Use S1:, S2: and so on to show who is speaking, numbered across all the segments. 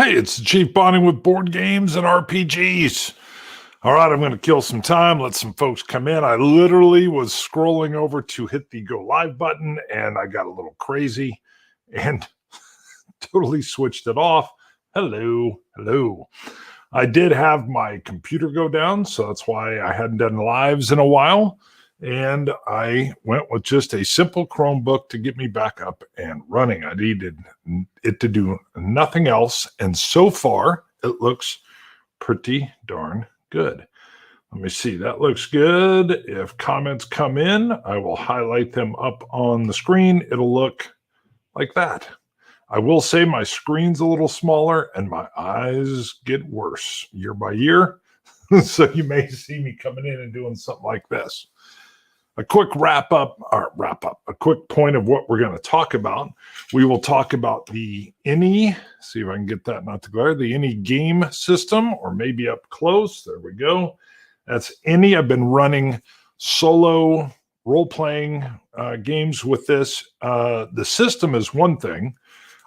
S1: Hey, it's Chief Bonding with board games and RPGs. All right, I'm going to kill some time, let some folks come in. I literally was scrolling over to hit the go live button and I got a little crazy and totally switched it off. Hello. I did have my computer go down, so that's why I hadn't done lives in a while. And I went with just a simple Chromebook to get me back up and running. I needed it to do nothing else. And so far, it looks pretty darn good. Let me see. That looks good. If comments come in, I will highlight them up on the screen. It'll look like that. I will say my screen's a little smaller and my eyes get worse year by year. So you may see me coming in and doing something like this. A quick a quick point of what we're going to talk about. We will talk about the ENI, see if I can get that not to glare, the ENI game system, or maybe up close. There we go. That's ENI. I've been running solo role-playing games with this. The system is one thing.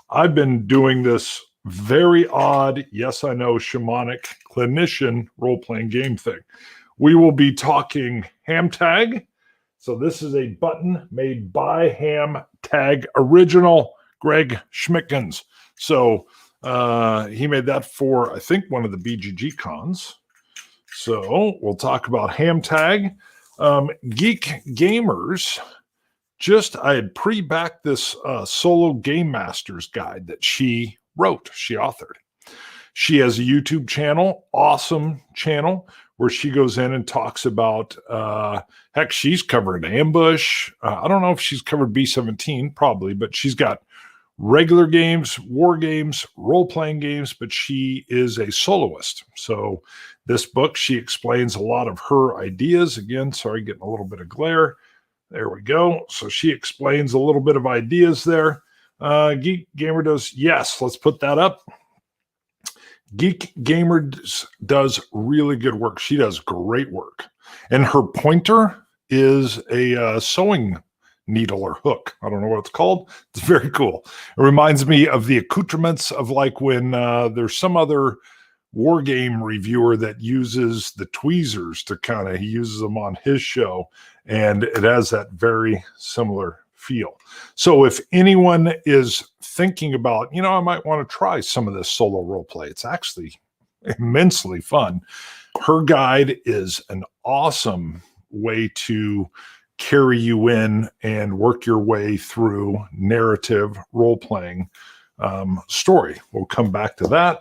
S1: I've been doing this very odd, yes, I know, shamanic clinician role-playing game thing. We will be talking HAMTAG. So this is a button made by HAMTAG, original Greg Schmickens. So he made that for, I think, one of the BGG cons. So we'll talk about HAMTAG. Geek Gamers, I had pre-backed this solo game master's guide that she wrote, she authored. She has a YouTube channel, awesome channel, where she goes in and talks about, heck, she's covered Ambush. I don't know if she's covered B-17, probably, but she's got regular games, war games, role-playing games, but she is a soloist. So this book, she explains a lot of her ideas. Again, sorry, getting a little bit of glare. There we go. So she explains a little bit of ideas there. Geek Gamer does, yes, let's put that up. Geek Gamer does really good work. She does great work. And her pointer is a sewing needle or hook. I don't know what it's called. It's very cool. It reminds me of the accoutrements of like when there's some other war game reviewer that uses the tweezers to he uses them on his show. And it has that very similar feel. So if anyone is thinking about, I might want to try some of this solo role play, it's actually immensely fun. Her guide is an awesome way to carry you in and work your way through narrative role-playing story. We'll come back to that.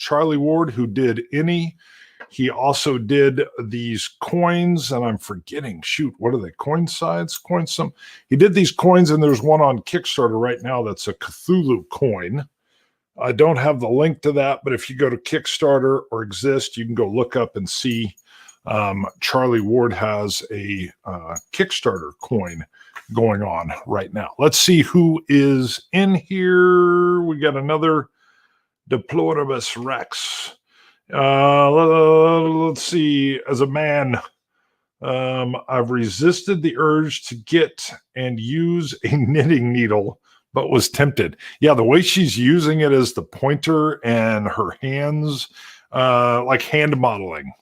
S1: Charlie Ward, who did ENI, he also did these coins, and I'm forgetting, what are they? Coin sides? He did these coins, and there's one on Kickstarter right now that's a Cthulhu coin. I don't have the link to that, but if you go to Kickstarter or Exist, you can go look up and see Charlie Ward has a Kickstarter coin going on right now. Let's see who is in here. We got another Deploribus Rex. Let's see. As a man, I've resisted the urge to get and use a knitting needle, but was tempted. Yeah, the way she's using it as the pointer and her hands, like hand modeling.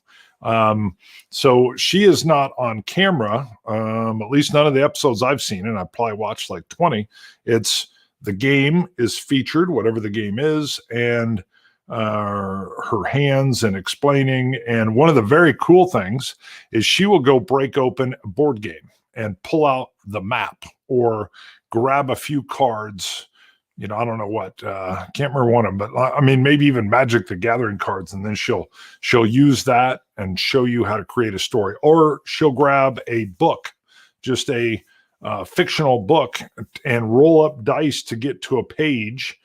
S1: So she is not on camera, at least none of the episodes I've seen, and I probably watched like 20. It's the game is featured, whatever the game is, and her hands and explaining. And one of the very cool things is she will go break open a board game and pull out the map or grab a few cards. I don't know what, can't remember one of them, but I mean, maybe even Magic the Gathering cards. And then she'll use that and show you how to create a story, or she'll grab a book, just a fictional book, and roll up dice to get to a page.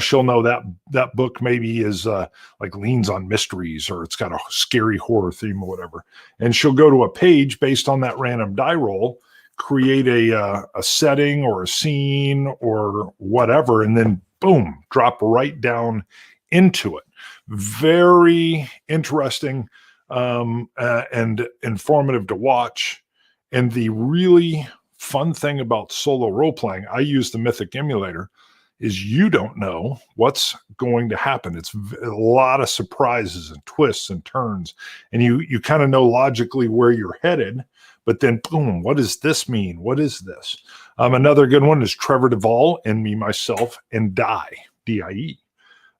S1: She'll know that book maybe is like leans on mysteries, or it's got a scary horror theme or whatever. And she'll go to a page based on that random die roll, create a setting or a scene or whatever, and then boom, drop right down into it. Very interesting and informative to watch. And the really fun thing about solo role playing, I use the Mythic emulator, is you don't know what's going to happen. It's a lot of surprises and twists and turns, and you kind of know logically where you're headed, but then boom, what does this mean? What is this? Another good one is Trevor Duvall and Me, Myself, and Die, D-I-E.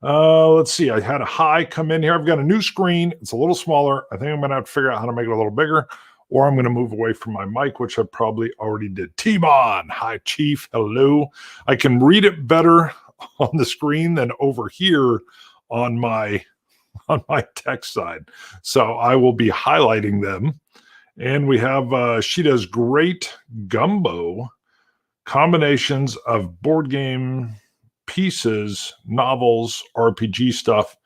S1: Let's see. I had a high come in here. I've got a new screen. It's a little smaller. I think I'm going to have to figure out how to make it a little bigger, or I'm going to move away from my mic, which I probably already did. Timon. Hi, Chief. Hello. I can read it better on the screen than over here on my text side. So I will be highlighting them. And we have, she does great gumbo combinations of board game pieces, novels, RPG stuff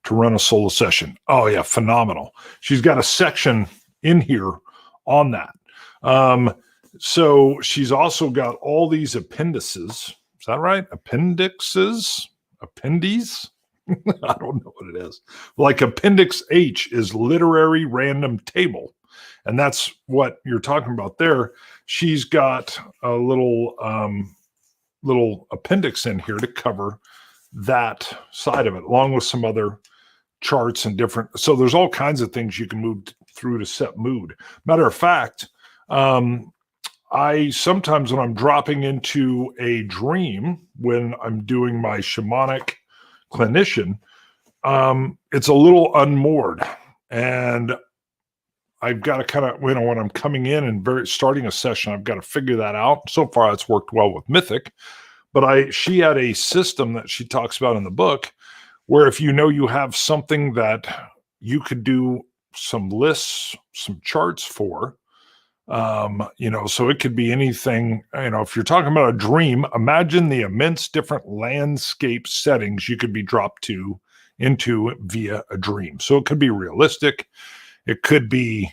S1: to run a solo session. Oh yeah, phenomenal. She's got a section in here on that. So she's also got all these appendices. Is that right? Appendixes? Appendies? I don't know what it is. Like Appendix H is literary random table. And that's what you're talking about there. She's got a little appendix in here to cover that side of it, along with some other charts and different. So there's all kinds of things you can move through to set mood. Matter of fact, I sometimes when I'm dropping into a dream, when I'm doing my shamanic clinician, it's a little unmoored, and I've got to kind of, when I'm coming in and starting a session, I've got to figure that out. So far, it's worked well with Mythic, but she had a system that she talks about in the book where if you know you have something that you could do some lists, some charts for, so it could be anything, if you're talking about a dream, imagine the immense different landscape settings you could be dropped into via a dream. So it could be realistic. It could be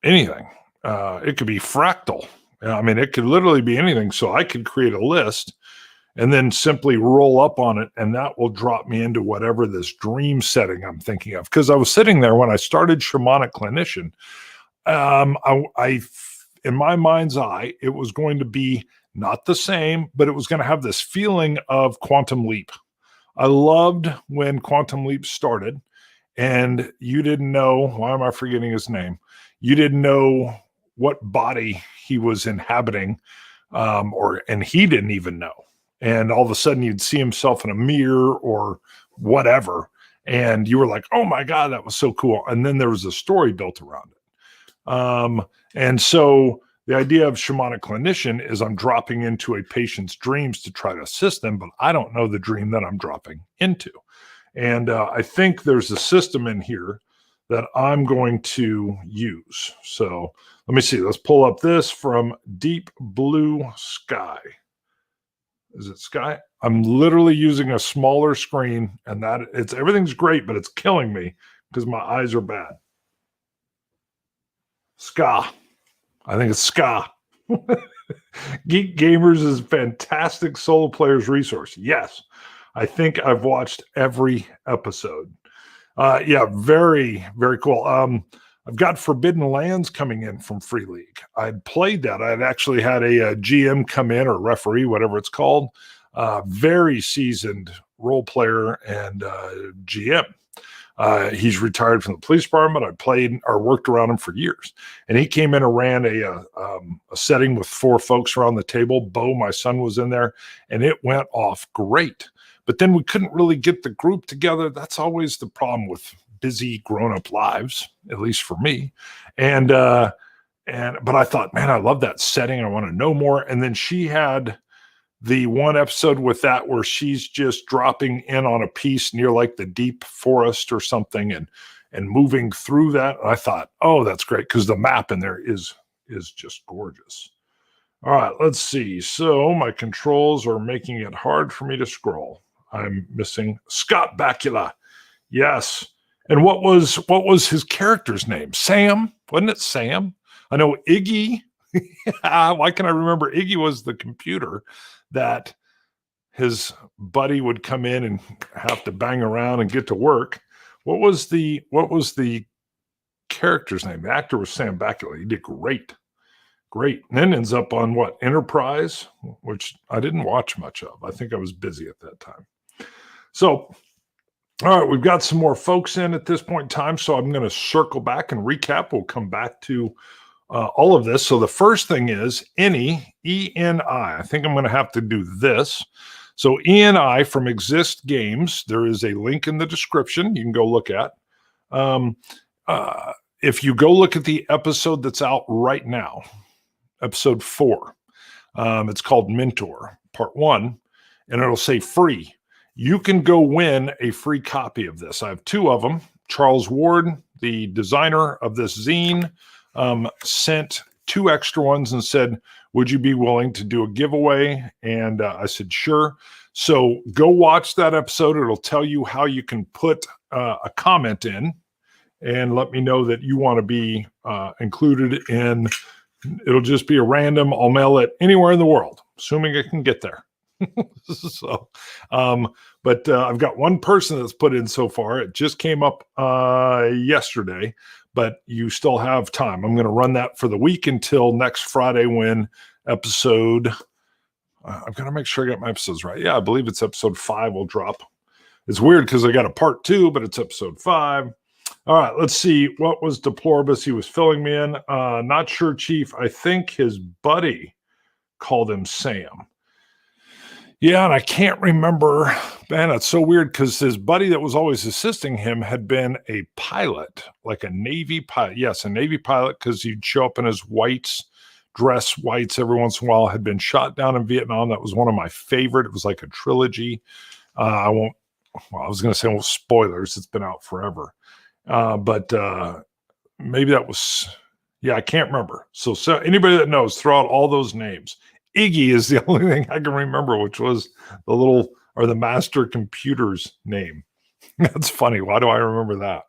S1: anything. It could be fractal. It could literally be anything. So I could create a list and then simply roll up on it, and that will drop me into whatever this dream setting I'm thinking of. Because I was sitting there when I started Shamanic Clinician, I in my mind's eye, it was going to be not the same, but it was going to have this feeling of Quantum Leap. I loved when Quantum Leap started. And you didn't know, why am I forgetting his name? You didn't know what body he was inhabiting, and he didn't even know. And all of a sudden you'd see himself in a mirror or whatever. And you were like, oh my God, that was so cool. And then there was a story built around it. And so the idea of Shamanic Clinician is I'm dropping into a patient's dreams to try to assist them, but I don't know the dream that I'm dropping into. And I think there's a system in here that I'm going to use. So let me see. Let's pull up this from Deep Blue Sky. Is it Sky? I'm literally using a smaller screen, and everything's great, but it's killing me because my eyes are bad. Ska. I think it's Ska. Geek Gamers is a fantastic solo player's resource. Yes. I think I've watched every episode. Yeah, very, very cool. I've got Forbidden Lands coming in from Free League. I'd played that. I'd actually had a GM come in, or referee, whatever it's called. Very seasoned role player and GM. He's retired from the police department. I played or worked around him for years. And he came in and ran a setting with 4 folks around the table. Bo, my son, was in there, and it went off great. But then we couldn't really get the group together. That's always the problem with busy grown-up lives, at least for me. But I thought, man, I love that setting. I want to know more. And then she had the one episode with that where she's just dropping in on a piece near like the deep forest or something and moving through that. And I thought, oh, that's great, because the map in there is just gorgeous. All right, let's see. So my controls are making it hard for me to scroll. I'm missing Scott Bakula. Yes. And what was his character's name? Sam? Wasn't it Sam? I know Iggy. Why can I remember Iggy was the computer that his buddy would come in and have to bang around and get to work. What was the character's name? The actor was Sam Bakula. He did great Great. And then ends up on what? Enterprise, which I didn't watch much of. I think I was busy at that time. So, all right, we've got some more folks in at this point in time. So I'm going to circle back and recap. We'll come back to all of this. So the first thing is ENI, E-N-I. I think I'm going to have to do this. So ENI from Exist Games. There is a link in the description you can go look at. If you go look at the episode that's out right now, episode 4, it's called Mentor, part 1, and it'll say free. You can go win a free copy of this. I have 2 of them. Charles Ward, the designer of this zine, sent 2 extra ones and said, would you be willing to do a giveaway? And I said, sure. So go watch that episode. It'll tell you how you can put a comment in and let me know that you want to be included in. It'll just be a random. I'll mail it anywhere in the world, assuming it can get there. So, but I've got 1 person that's put in so far. It just came up yesterday, but you still have time. I'm going to run that for the week until next Friday when episode, I've got to make sure I got my episodes right. Yeah, I believe it's episode 5 will drop. It's weird because I got a part 2, but it's episode 5. All right, let's see. What was Deploribus he was filling me in? Not sure, Chief. I think his buddy called him Sam. Yeah, and I can't remember. Man, it's so weird because his buddy that was always assisting him had been a pilot, like a Navy pilot. Yes, a Navy pilot, because he'd show up in his dress whites every once in a while, had been shot down in Vietnam. That was one of my favorite. It was like a trilogy. I was going to say, well, spoilers. It's been out forever. But maybe that was, I can't remember. So anybody that knows, throw out all those names. Iggy is the only thing I can remember, which was the master computer's name. That's funny. Why do I remember that?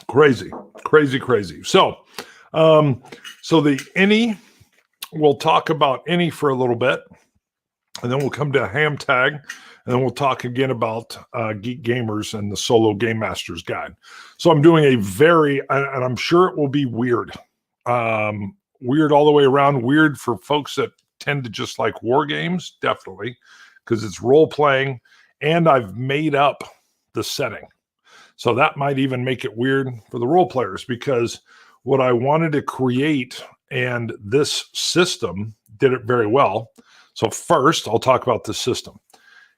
S1: Crazy. So, the ENI, we'll talk about ENI for a little bit, and then we'll come to HAMTAG, and then we'll talk again about Geek Gamers and the Solo Game Master's Guide. So I'm doing and I'm sure it will be weird. Weird all the way around. Weird for folks that tend to just like war games, definitely, because it's role-playing, and I've made up the setting. So that might even make it weird for the role players, because what I wanted to create, and this system did it very well. So first, I'll talk about the system.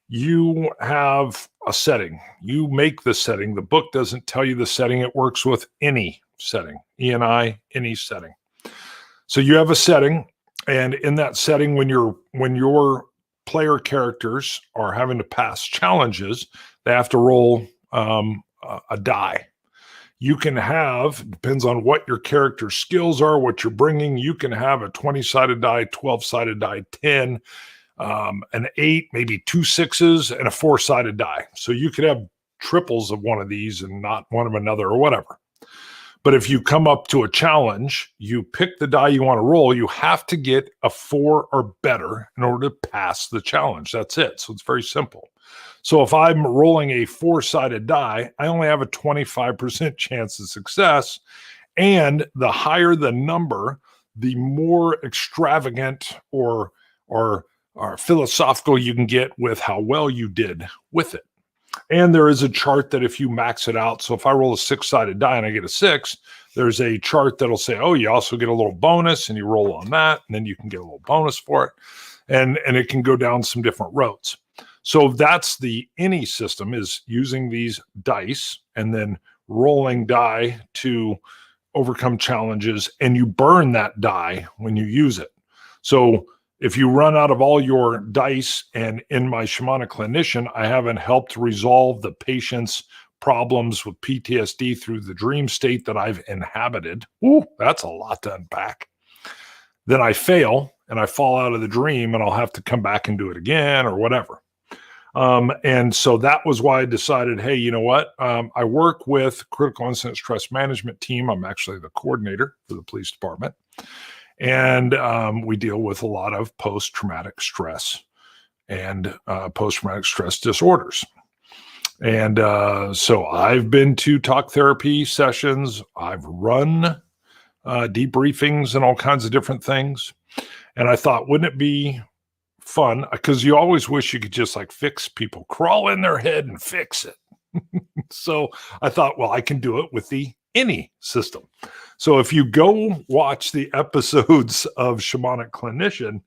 S1: You have a setting. You make the setting. The book doesn't tell you the setting. It works with any setting, ENI, any setting. So you have a setting, and in that setting, when your player characters are having to pass challenges, they have to roll a die. You can have, depends on what your character's skills are, what you're bringing, you can have a 20-sided die, 12-sided die, 10, an 8, maybe 2 6s, and a 4-sided die. So you could have triples of one of these and not one of another or whatever. But if you come up to a challenge, you pick the die you want to roll, you have to get a 4 or better in order to pass the challenge. That's it. So it's very simple. So if I'm rolling a 4-sided die, I only have a 25% chance of success. And the higher the number, the more extravagant or philosophical you can get with how well you did with it. And there is a chart that if you max it out, so if I roll a 6-sided die and I get a 6, there's a chart that'll say, oh, you also get a little bonus, and you roll on that, and then you can get a little bonus for it. And it can go down some different roads. So that's the ENI system, is using these dice and then rolling die to overcome challenges, and you burn that die when you use it. So if you run out of all your dice, and in my Shamanic Clinician, I haven't helped resolve the patient's problems with PTSD through the dream state that I've inhabited. Ooh, that's a lot to unpack. Then I fail and I fall out of the dream, and I'll have to come back and do it again or whatever. And so that was why I decided, hey, you know what? I work with critical incident stress management team. I'm actually the coordinator for the police department. And we deal with a lot of post-traumatic stress and post-traumatic stress disorders. And so I've been to talk therapy sessions. I've run debriefings and all kinds of different things. And I thought, wouldn't it be fun? Because you always wish you could just like fix people, crawl in their head and fix it. So I thought, well, I can do it with the ENI system. So if you go watch the episodes of Shamanic Clinician,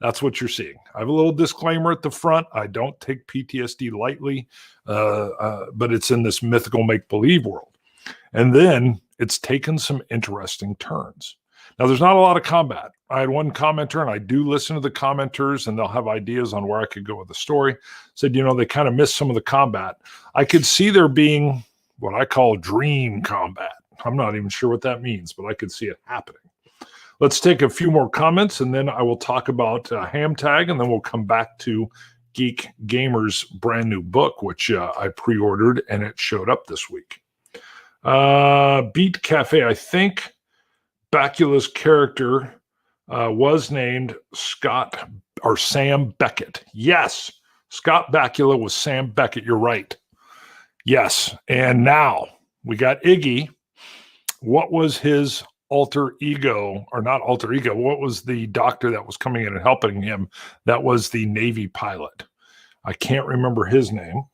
S1: that's what you're seeing. I have a little disclaimer at the front. I don't take PTSD lightly, but it's in this mythical make-believe world. And then it's taken some interesting turns. Now, there's not a lot of combat. I had one commenter, and I do listen to the commenters, and they'll have ideas on where I could go with the story. Said, they kind of missed some of the combat. I could see there being what I call dream combat. I'm not even sure what that means, but I could see it happening. Let's take a few more comments, and then I will talk about HAMTAG, and then we'll come back to Geek Gamers' brand new book, which I pre-ordered, and it showed up this week. Beat Cafe, I think Bakula's character was named Scott or Sam Beckett. Yes, Scott Bakula was Sam Beckett. You're right. Yes, and now we got Iggy. What was his alter ego, or not alter ego? What was the doctor that was coming in and helping him? That was the Navy pilot. I can't remember his name.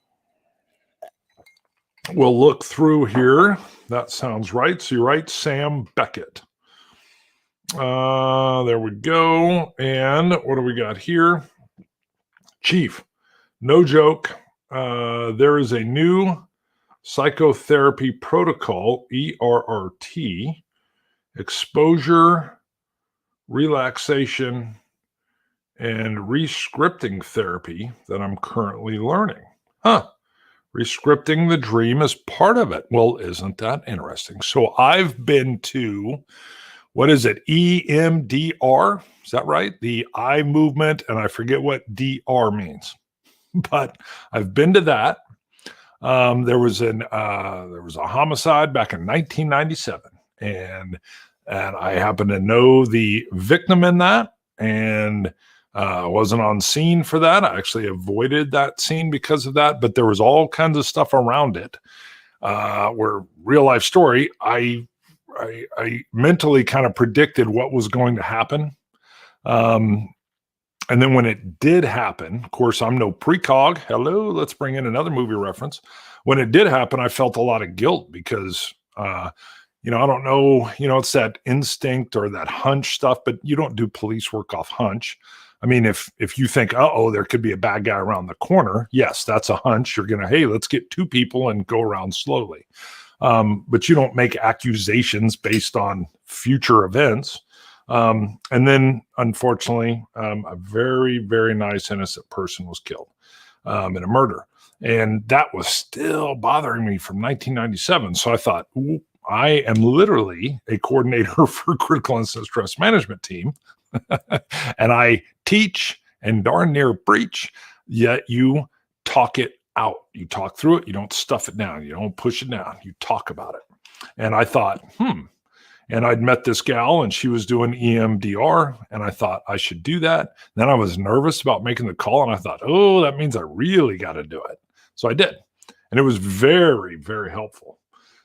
S1: We'll look through here. That sounds right. So you're right, Sam Beckett. There we go. And what do we got here? Chief, no joke. There is a new psychotherapy protocol, ERRT, exposure, relaxation, and rescripting therapy that I'm currently learning. Rescripting the dream is part of it. Well, isn't that interesting? So I've been to, what is it, EMDR? Is that right? The eye movement, and I forget what DR means. But I've been to that. There was a homicide back in 1997, and I happen to know the victim in that, and wasn't on scene for that. I actually avoided that scene because of that, but there was all kinds of stuff around it. Where real life story, I mentally kind of predicted what was going to happen. And then when it did happen, of course, I'm no precog. Hello, let's bring in another movie reference. When it did happen, I felt a lot of guilt because, I don't know, it's that instinct or that hunch stuff, but you don't do police work off hunch. I mean, if you think, there could be a bad guy around the corner, yes, that's a hunch. You're going to, hey, let's get two people and go around slowly. But you don't make accusations based on future events. And then, unfortunately, a very, very nice innocent person was killed in a murder. And that was still bothering me from 1997. So I thought, I am literally a coordinator for critical incident stress management team. And I teach and darn near preach, yet you talk it out. You talk through it. You don't stuff it down. You don't push it down. You talk about it. And I thought, and I'd met this gal and she was doing EMDR, and I thought I should do that. Then I was nervous about making the call, and I thought, that means I really got to do it. So I did. And it was very, very helpful.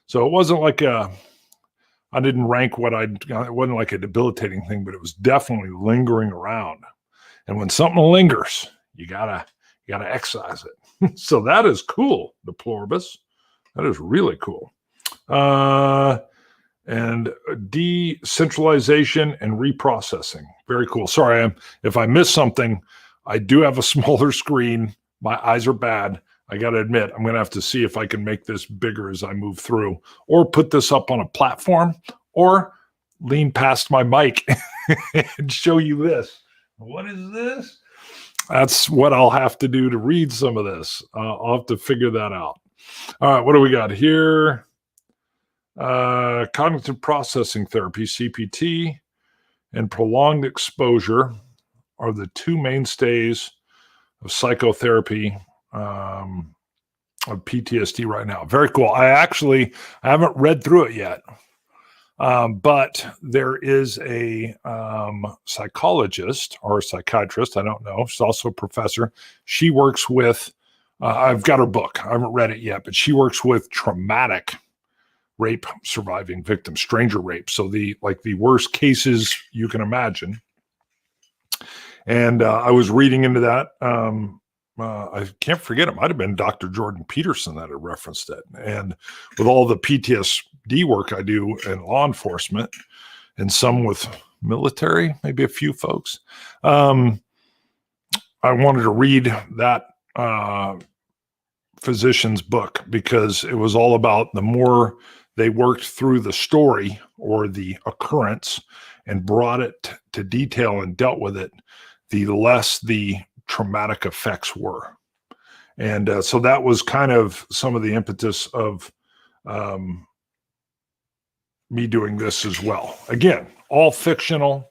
S1: So it wasn't like I didn't rank it wasn't like a debilitating thing, but it was definitely lingering around. And when something lingers, you gotta excise it. So that is cool, the pluribus. That is really cool. And decentralization and reprocessing. Very cool. Sorry, if I missed something, I do have a smaller screen. My eyes are bad. I got to admit, I'm going to have to see if I can make this bigger as I move through, or put this up on a platform, or lean past my mic and show you this. What is this? That's what I'll have to do to read some of this. I'll have to figure that out. All right, what do we got here? Cognitive processing therapy, CPT, and prolonged exposure are the two mainstays of psychotherapy of PTSD right now. Very cool. I haven't read through it yet, but there is a psychologist or a psychiatrist, I don't know, she's also a professor. She works with, I've got her book. I haven't read it yet, but she works with traumatic rape surviving victims, stranger rape. So the worst cases you can imagine. And I was reading into that. I can't forget, it might have been Dr. Jordan Peterson that had referenced it. And with all the PTSD work I do in law enforcement and some with military, maybe a few folks, I wanted to read that physician's book because it was all about the more they worked through the story or the occurrence and brought it to detail and dealt with it, the less the traumatic effects were. And so that was kind of some of the impetus of me doing this as well. Again, all fictional.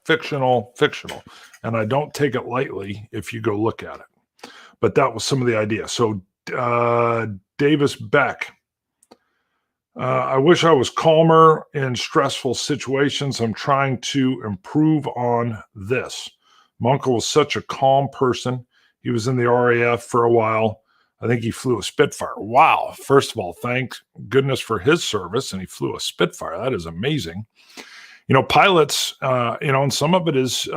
S1: And I don't take it lightly if you go look at it. But that was some of the idea. So Davis Beck, I wish I was calmer in stressful situations. I'm trying to improve on this. My uncle was such a calm person. He was in the RAF for a while. I think he flew a Spitfire. Wow. First of all, thank goodness for his service. And he flew a Spitfire. That is amazing. Pilots, and some of it is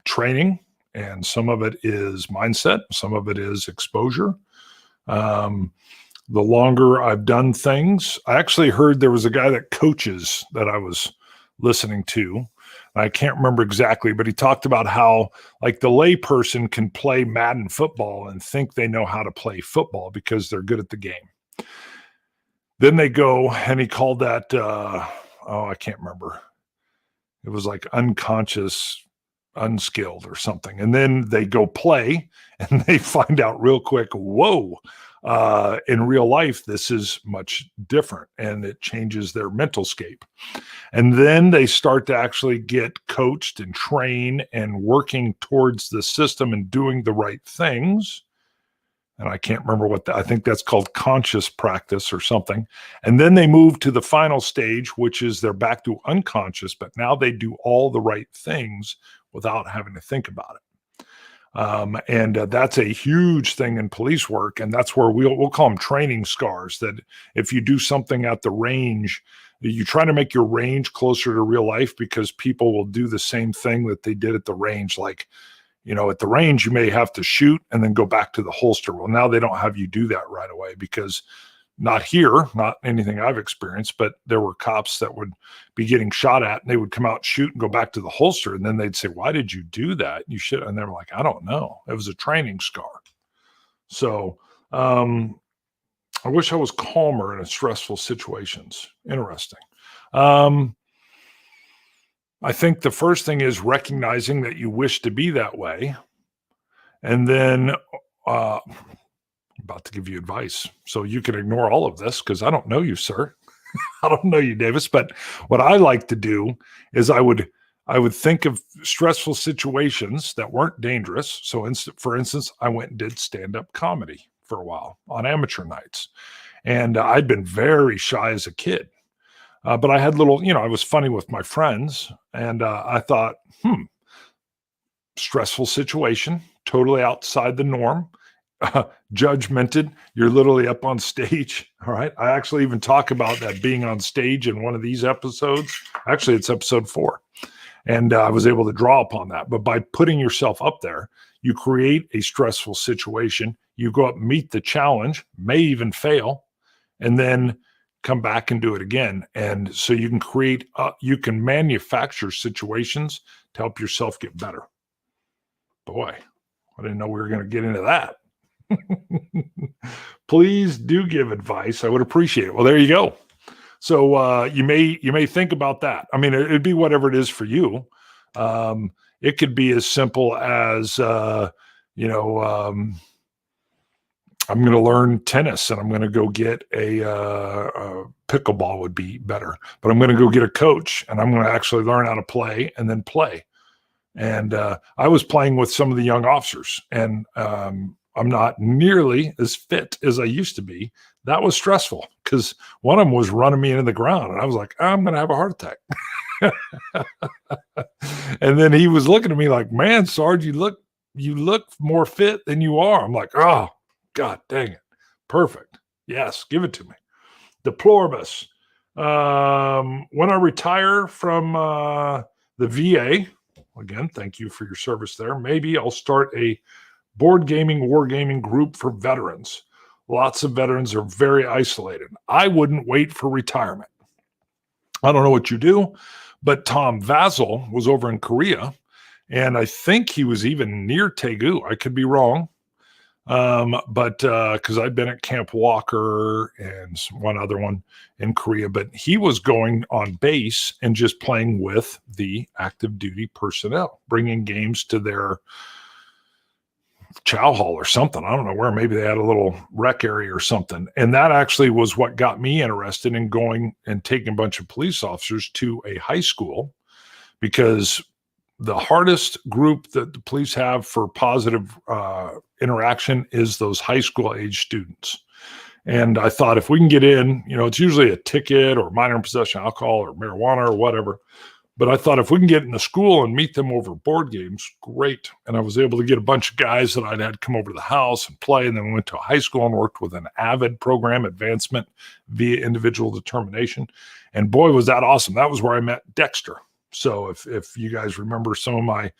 S1: training, and some of it is mindset. Some of it is exposure. The longer I've done things, I actually heard there was a guy that coaches that I was listening to. I can't remember exactly, but he talked about how like the lay person can play Madden football and think they know how to play football because they're good at the game. Then they go, and he called that, I can't remember. It was like unconscious, unskilled or something. And then they go play and they find out real quick, whoa, in real life, this is much different, and it changes their mental scape. And then they start to actually get coached and train and working towards the system and doing the right things. And I can't remember I think that's called conscious practice or something. And then they move to the final stage, which is they're back to unconscious, but now they do all the right things without having to think about it. And that's a huge thing in police work. And that's where we'll call them training scars, that if you do something at the range, you try to make your range closer to real life, because people will do the same thing that they did at the range. Like, at the range, you may have to shoot and then go back to the holster. Well, now they don't have you do that right away, because not here, not anything I've experienced, but there were cops that would be getting shot at, and they would come out, shoot, and go back to the holster. And then they'd say, why did you do that? You should. And they were like, I don't know. It was a training scar. So I wish I was calmer in stressful situations. Interesting. I think the first thing is recognizing that you wish to be that way. And then about to give you advice, so you can ignore all of this because I don't know you, sir. I don't know you, Davis. But what I like to do is I would think of stressful situations that weren't dangerous. So for instance, I went and did stand-up comedy for a while on amateur nights. And I'd been very shy as a kid. But I had I was funny with my friends. And I thought, stressful situation, totally outside the norm. Judgmented. You're literally up on stage. All right. I actually even talk about that being on stage in one of these episodes. Actually, it's episode 4. And I was able to draw upon that. But by putting yourself up there, you create a stressful situation. You go up, meet the challenge, may even fail, and then come back and do it again. And so you can you can manufacture situations to help yourself get better. Boy, I didn't know we were going to get into that. Please do give advice. I would appreciate it. Well, there you go. So you may think about that. I mean, it'd be whatever it is for you. It could be as simple as I'm going to learn tennis, and I'm going to go get a pickleball would be better. But I'm going to go get a coach, and I'm going to actually learn how to play and then play. And I was playing with some of the young officers, and I'm not nearly as fit as I used to be. That was stressful because one of them was running me into the ground, and I was like, I'm going to have a heart attack. And then he was looking at me like, man, Sarge, you look more fit than you are. I'm like, oh, God dang it. Perfect. Yes, give it to me. Deploribus. When I retire from the VA, again, thank you for your service there. Maybe I'll start a board gaming, wargaming group for veterans. Lots of veterans are very isolated. I wouldn't wait for retirement. I don't know what you do, but Tom Vazel was over in Korea, and I think he was even near Daegu. I could be wrong. But because I've been at Camp Walker and one other one in Korea, but he was going on base and just playing with the active duty personnel, bringing games to their chow hall or something. I don't know where. Maybe they had a little rec area or something. And that actually was what got me interested in going and taking a bunch of police officers to a high school, because the hardest group that the police have for positive interaction is those high school age students. And I thought, if we can get in, it's usually a ticket or minor in possession of alcohol or marijuana or whatever. But I thought, if we can get into school and meet them over board games, great. And I was able to get a bunch of guys that I'd had come over to the house and play. And then we went to a high school and worked with an AVID program, advancement via individual determination. And boy, was that awesome. That was where I met Dexter. So if you guys remember some of my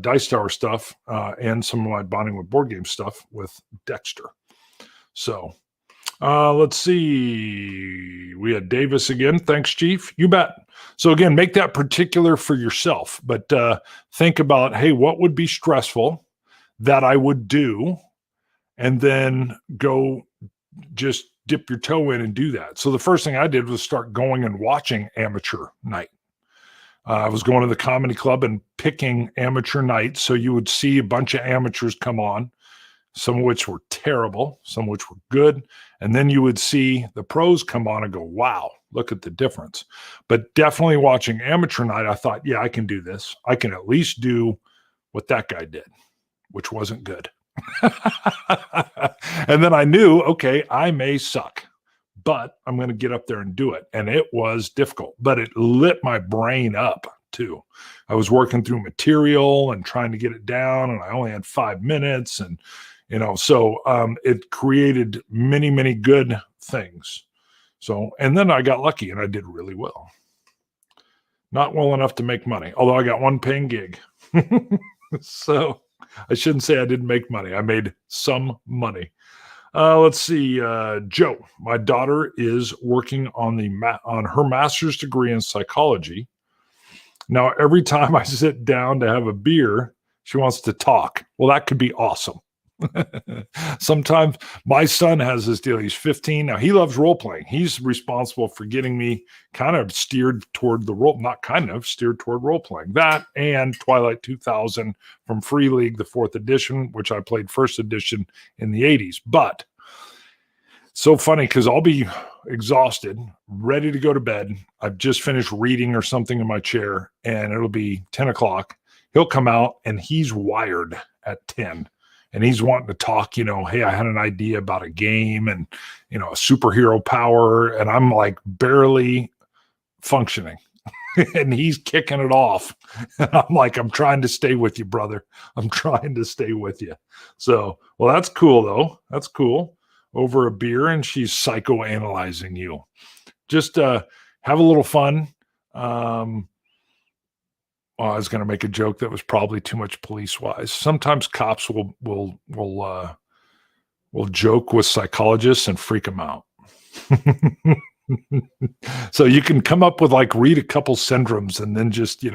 S1: Dice Tower stuff and some of my bonding with board game stuff with Dexter. So let's see. We had Davis again. Thanks, Chief. You bet. So again, make that particular for yourself, but think about, hey, what would be stressful that I would do? And then go just dip your toe in and do that. So the first thing I did was start going and watching amateur night. I was going to the comedy club and picking amateur nights. So you would see a bunch of amateurs come on, some of which were terrible, some of which were good. And then you would see the pros come on and go, wow, look at the difference. But definitely watching amateur night, I thought, yeah, I can do this. I can at least do what that guy did, which wasn't good. And then I knew, okay, I may suck, but I'm going to get up there and do it. And it was difficult, but it lit my brain up too. I was working through material and trying to get it down, and I only had 5 minutes. And, so it created many, many good things. So, and then I got lucky and I did really well. Not well enough to make money, although I got one paying gig. So I shouldn't say I didn't make money. I made some money. Let's see. Joe, my daughter is working on her master's degree in psychology. Now, every time I sit down to have a beer, she wants to talk. Well, that could be awesome. Sometimes my son has this deal. He's 15 now. He loves role playing. He's responsible for getting me kind of steered toward role playing. That and Twilight 2000 from Free League, the 4th edition, which I played 1st edition in the 80s. But so funny, because I'll be exhausted, ready to go to bed. I've just finished reading or something in my chair, and it'll be 10 o'clock. He'll come out, and he's wired at 10. And he's wanting to talk, hey, I had an idea about a game and, a superhero power. And I'm like barely functioning and he's kicking it off. And I'm like, I'm trying to stay with you, brother. I'm trying to stay with you. So, well, that's cool though. That's cool. Over a beer, and she's psychoanalyzing you. Just have a little fun. I was going to make a joke that was probably too much police-wise. Sometimes cops will joke with psychologists and freak them out. So you can come up with read a couple syndromes and then just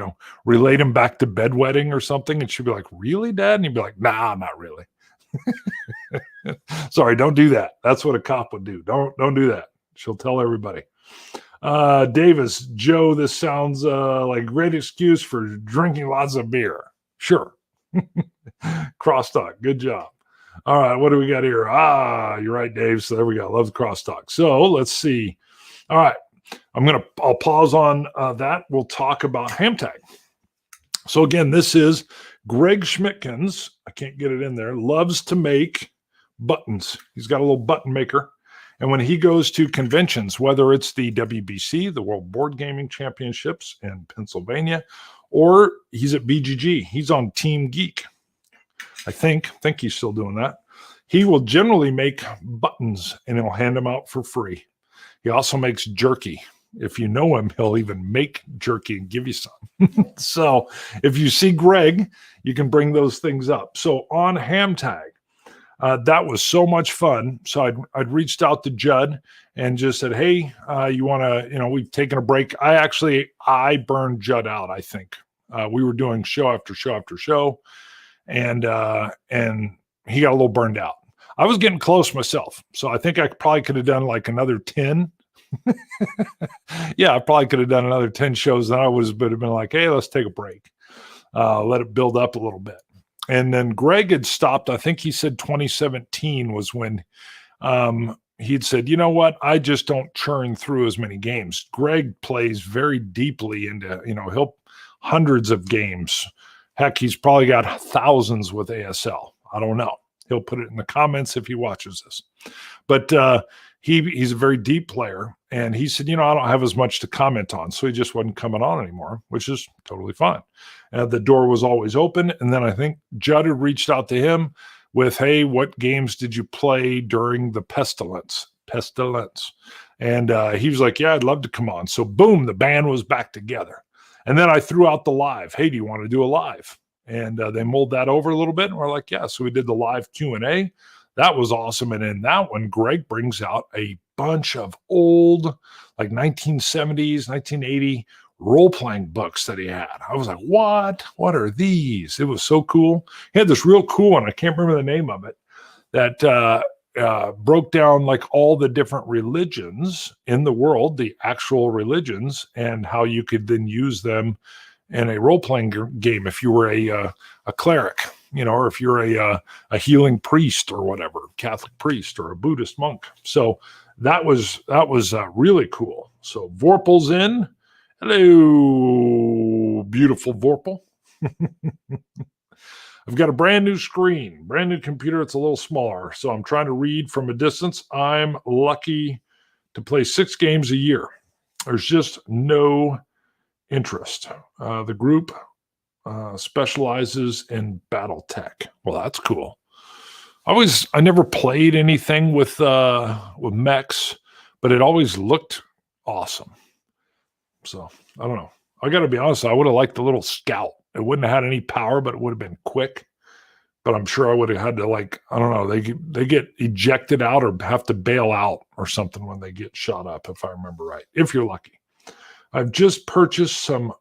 S1: relate them back to bedwetting or something, and she'll be like, "Really, Dad?" And you'd be like, "Nah, not really." Sorry, don't do that. That's what a cop would do. Don't do that. She'll tell everybody. Davis, Joe, this sounds like a great excuse for drinking lots of beer. Sure. Crosstalk. Good job. All right. What do we got here? You're right, Dave. So there we go. Love the crosstalk. So let's see. All right. I'll pause on that. We'll talk about HAMTAG. So again, this is Greg Schmidtkins. I can't get it in there. Loves to make buttons. He's got a little button maker. And when he goes to conventions, whether it's the WBC, the World Board Gaming Championships in Pennsylvania, or he's at BGG, he's on Team Geek. I think he's still doing that. He will generally make buttons and he'll hand them out for free. He also makes jerky. If you know him, he'll even make jerky and give you some. So if you see Greg, you can bring those things up. So on HAMTAG, that was so much fun. So I'd reached out to Judd and just said, hey, you want to, we've taken a break. I burned Judd out, I think. We were doing show after show after show, and he got a little burned out. I was getting close myself. So I think I probably could have done like another 10. Yeah, I probably could have done another 10 shows. Then I would have been like, hey, let's take a break. Let it build up a little bit. And then Greg had stopped. I think he said 2017 was when he'd said, you know what? I just don't churn through as many games. Greg plays very deeply into, he'll hundreds of games. Heck, he's probably got thousands with ASL. I don't know. He'll put it in the comments if he watches this. But he's a very deep player. And he said, I don't have as much to comment on. So he just wasn't coming on anymore, which is totally fine. The door was always open. And then I think Judd had reached out to him with, hey, what games did you play during the pestilence? And he was like, yeah, I'd love to come on. So boom, the band was back together. And then I threw out the live. Hey, do you want to do a live? And they mulled that over a little bit. And we're like, yeah. So we did the live Q&A. That was awesome. And in that one, Greg brings out a bunch of old, like 1970s, 1980 role-playing books that he had. I was like, what? What are these? It was so cool. He had this real cool one. I can't remember the name of it, that broke down like all the different religions in the world, the actual religions, and how you could then use them in a role-playing game if you were a cleric, or if you're a healing priest or whatever, Catholic priest or a Buddhist monk. So that was really cool. So Vorpal's in. Hello, beautiful Vorpal. I've got a brand new screen, brand new computer. It's a little smaller, so I'm trying to read from a distance. I'm lucky to play 6 games a year. There's just no interest. The group specializes in battle tech. Well, that's cool. I never played anything with mechs, but it always looked awesome. So I don't know. I got to be honest. I would have liked the little scout. It wouldn't have had any power, but it would have been quick. But I'm sure I would have had to, like, I don't know. They get ejected out or have to bail out or something when they get shot up, if I remember right. If you're lucky. I've just purchased some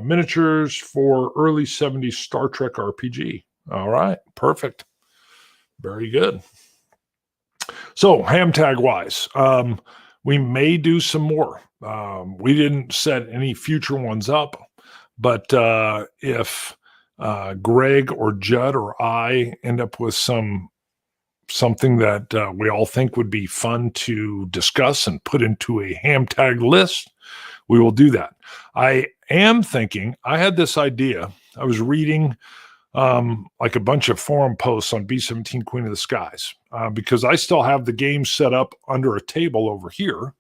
S1: miniatures for early 70s Star Trek RPG. All right. Perfect. Very good. So HAMTAG wise, we may do some more. We didn't set any future ones up, but if Greg or Judd or I end up with something that we all think would be fun to discuss and put into a HAMTAG list, we will do that. I am thinking, I had this idea. I was reading like a bunch of forum posts on B-17 Queen of the Skies because I still have the game set up under a table over here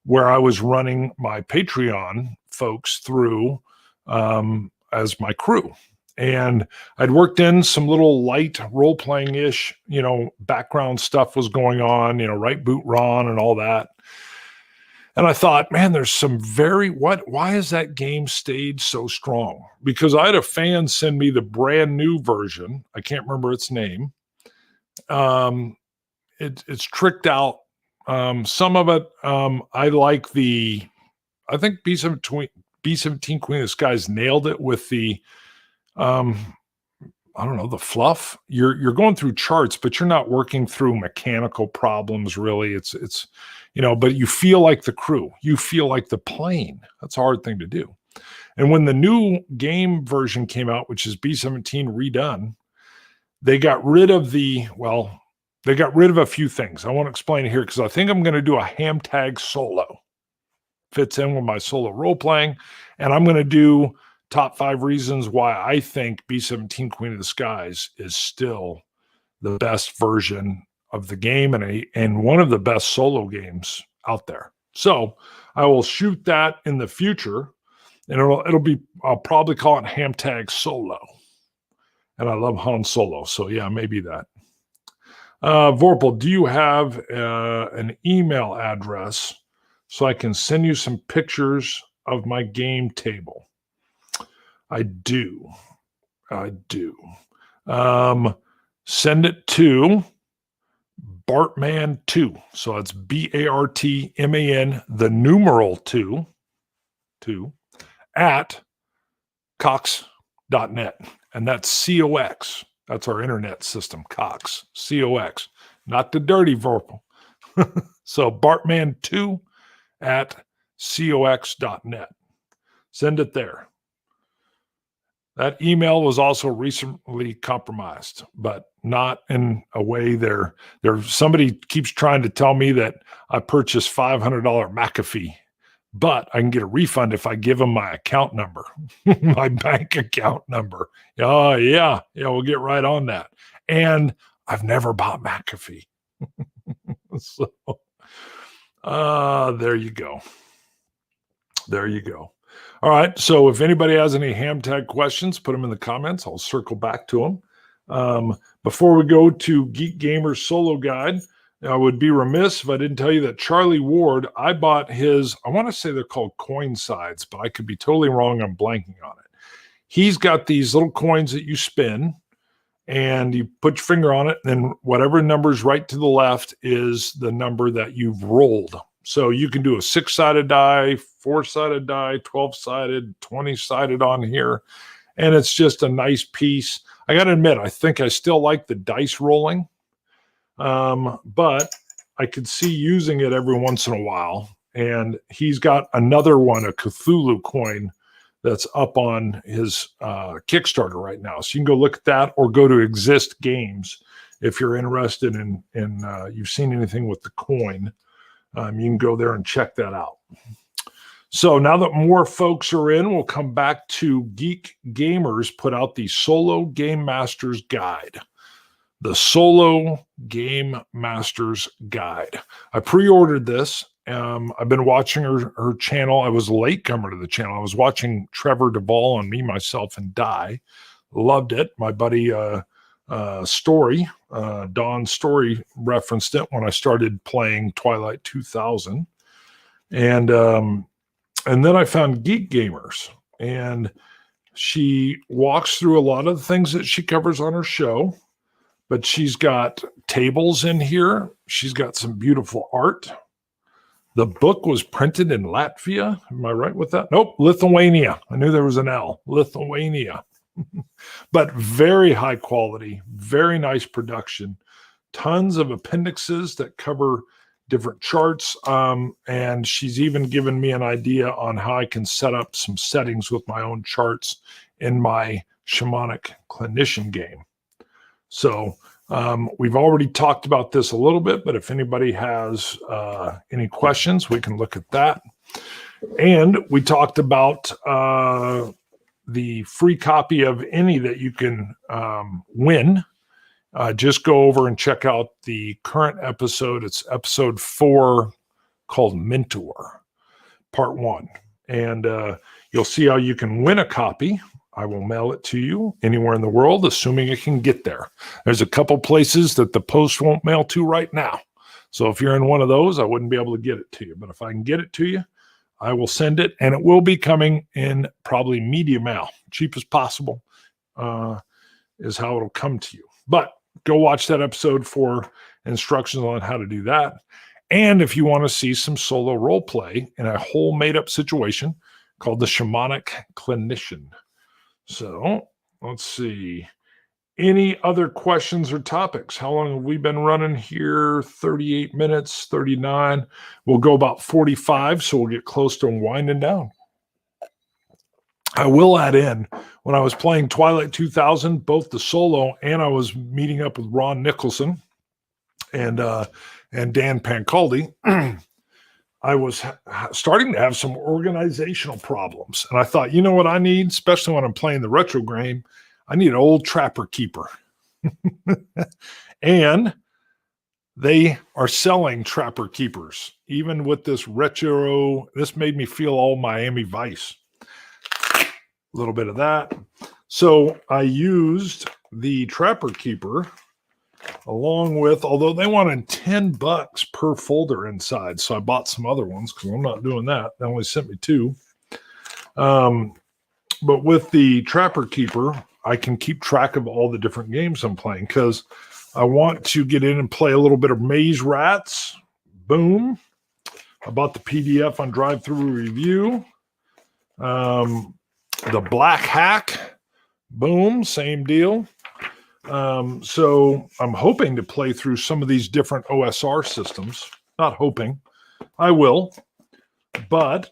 S1: where I was running my Patreon folks through as my crew. And I'd worked in some little light role-playing-ish, background stuff was going on, right boot Ron and all that. And I thought, man, there's some why has that game stayed so strong? Because I had a fan send me the brand new version. I can't remember its name. It's tricked out. Some of it, I like I think B-17 Queen of the Skies nailed it with the, I don't know, the fluff. You're going through charts, but you're not working through mechanical problems, really. It's but you feel like the crew. You feel like the plane. That's a hard thing to do. And when the new game version came out, which is B-17 redone, they got rid of a few things. I want to explain it here because I think I'm going to do a HAMTAG solo. Fits in with my solo role-playing. And I'm going to do top 5 reasons why I think B-17 Queen of the Skies is still the best version of the game and one of the best solo games out there. So I will shoot that in the future, and I'll probably call it HAMTAG Solo. And I love Han Solo, so yeah, maybe that. Vorpal, do you have an email address so I can send you some pictures of my game table? I do. Send it to Bartman2. So it's BARTMAN, the numeral 2, at Cox.net. And that's COX. That's our internet system, Cox. COX. Not the dirty verbal. So Bartman2 at COX.net. Send it there. That email was also recently compromised, but not in a way there. Somebody keeps trying to tell me that I purchased $500 McAfee, but I can get a refund if I give them my account number, my bank account number. Oh, yeah, we'll get right on that. And I've never bought McAfee. So, there you go. All right. So if anybody has any HAMTAG questions, put them in the comments. I'll circle back to them. Before we go to Geek Gamers Solo Guide, I would be remiss if I didn't tell you that Charlie Ward, I bought his, I want to say they're called coin sides, but I could be totally wrong. I'm blanking on it. He's got these little coins that you spin and you put your finger on it. And then whatever number's right to the left is the number that you've rolled. So you can do a 6-sided die, 4-sided die, 12-sided, 20-sided on here. And it's just a nice piece. I got to admit, I think I still like the dice rolling. But I could see using it every once in a while. And he's got another one, a Cthulhu coin, that's up on his Kickstarter right now. So you can go look at that or go to Exist Games if you're interested in you've seen anything with the coin. You can go there and check that out. So now that more folks are in, we'll come back to Geek Gamers put out the Solo Game Masters Guide. The Solo Game Masters Guide. I pre-ordered this. I've been watching her channel. I was a latecomer to the channel. I was watching Trevor Duvall on Me, Myself, and Die. Loved it. My buddy Story, Don Story referenced it when I started playing Twilight 2000. And then I found Geek Gamers. And she walks through a lot of the things that she covers on her show. But she's got tables in here. She's got some beautiful art. The book was printed in Latvia. Am I right with that? Nope, Lithuania. I knew there was an L. Lithuania. But very high quality, very nice production. Tons of appendixes that cover different charts. And she's even given me an idea on how I can set up some settings with my own charts in my shamanic clinician game. So we've already talked about this a little bit, but if anybody has any questions, we can look at that. And we talked about the free copy of ENI that you can win. Just go over and check out the current episode. It's episode 4 called Mentor, part 1. And you'll see how you can win a copy. I will mail it to you anywhere in the world, assuming it can get there. There's a couple places that the post won't mail to right now. So if you're in one of those, I wouldn't be able to get it to you. But if I can get it to you, I will send it. And it will be coming in probably media mail. Cheap as possible is how it'll come to you. But go watch that episode for instructions on how to do that. And if you want to see some solo role play in a whole made-up situation called the Shamanic Clinician. So let's see. Any other questions or topics? How long have we been running here? 38 minutes, 39. We'll go about 45, so we'll get close to winding down. I will add in, when I was playing Twilight 2000, both the solo and I was meeting up with Ron Nicholson and Dan Pancaldi, I was starting to have some organizational problems. And I thought, you know what I need, especially when I'm playing the retro game? I need an old trapper keeper. And they are selling trapper keepers. Even with this retro, this made me feel all Miami Vice. A little bit of that. So I used the trapper keeper along with, although they wanted $10 per folder inside. So I bought some other ones because I'm not doing that. They only sent me 2. But with the Trapper Keeper, I can keep track of all the different games I'm playing because I want to get in and play a little bit of Maze Rats. Boom. I bought the PDF on Drive-Thru Review. The Black Hack. Boom. Same deal. So I'm hoping to play through some of these different OSR systems. Not hoping. I will. But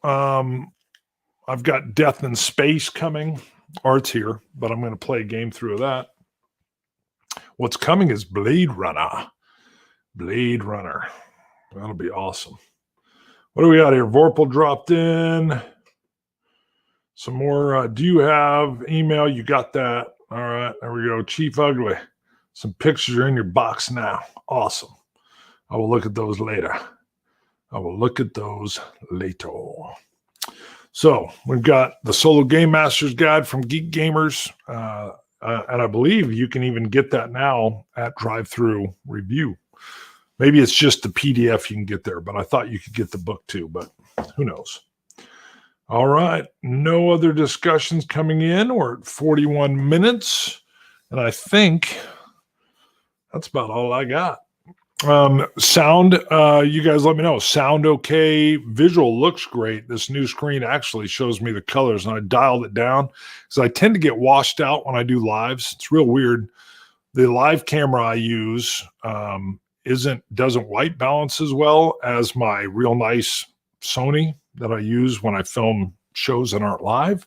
S1: I've got Death in Space coming. Art's here, but I'm going to play a game through that. What's coming is Blade Runner. Blade Runner. That'll be awesome. What do we got here? Vorpal dropped in. Some more. Do you have email? You got that. All right. There we go. Chief Ugly. Some pictures are in your box now. Awesome. I will look at those later. So we've got the Solo Game Master's Guide from Geek Gamers. And I believe you can even get that now at Drive-Thru Review. Maybe it's just the PDF you can get there, but I thought you could get the book too, but who knows? All right. No other discussions coming in. We're at 41 minutes. And I think that's about all I got. Sound, you guys let me know. Sound okay. Visual looks great. This new screen actually shows me the colors, and I dialed it down because I tend to get washed out when I do lives. It's real weird. The live camera I use doesn't white balance as well as my real nice Sony that I use when I film shows that aren't live.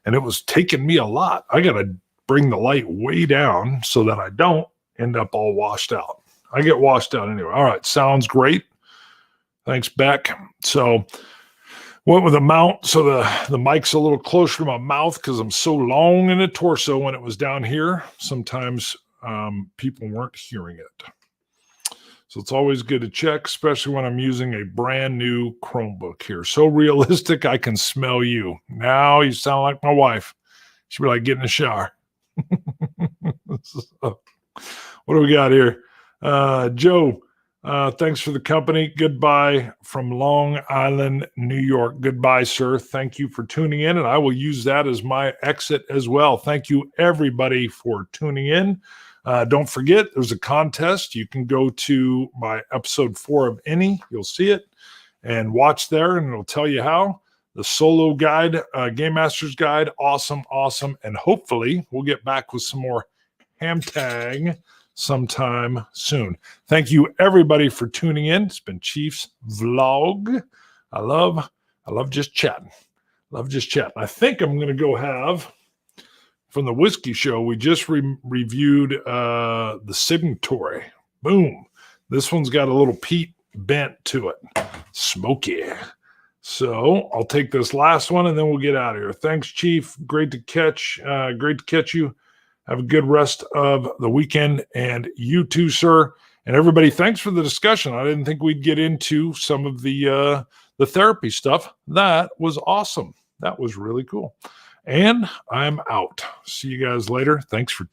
S1: And it was taking me a lot. I got to bring the light way down so that I don't end up all washed out. I get washed out anyway. All right. Sounds great. Thanks, Beck. So went with a mount. So the mic's a little closer to my mouth because I'm so long in the torso when it was down here. Sometimes people weren't hearing it. So it's always good to check, especially when I'm using a brand new Chromebook here. So realistic, I can smell you. Now you sound like my wife. She'd be like, get in the shower. So, what do we got here? Joe, thanks for the company. Goodbye from Long Island, New York. Goodbye, sir. Thank you for tuning in, and I will use that as my exit as well. Thank you, everybody, for tuning in. Don't forget, there's a contest. You can go to my episode 4 of ENI. You'll see it and watch there, and it'll tell you how. The solo guide, Game Master's Guide, awesome. And hopefully we'll get back with some more HAMTAG sometime soon. Thank you, everybody, for tuning in. It's been Chief's Vlog. I love just chatting. I think I'm going to go have... From the Whiskey Show, we just reviewed the Signatory. Boom. This one's got a little peat bent to it. Smoky. So I'll take this last one, and then we'll get out of here. Thanks, Chief. Great to catch you. Have a good rest of the weekend. And you too, sir. And everybody, thanks for the discussion. I didn't think we'd get into some of the therapy stuff. That was awesome. That was really cool. And I'm out. See you guys later. Thanks for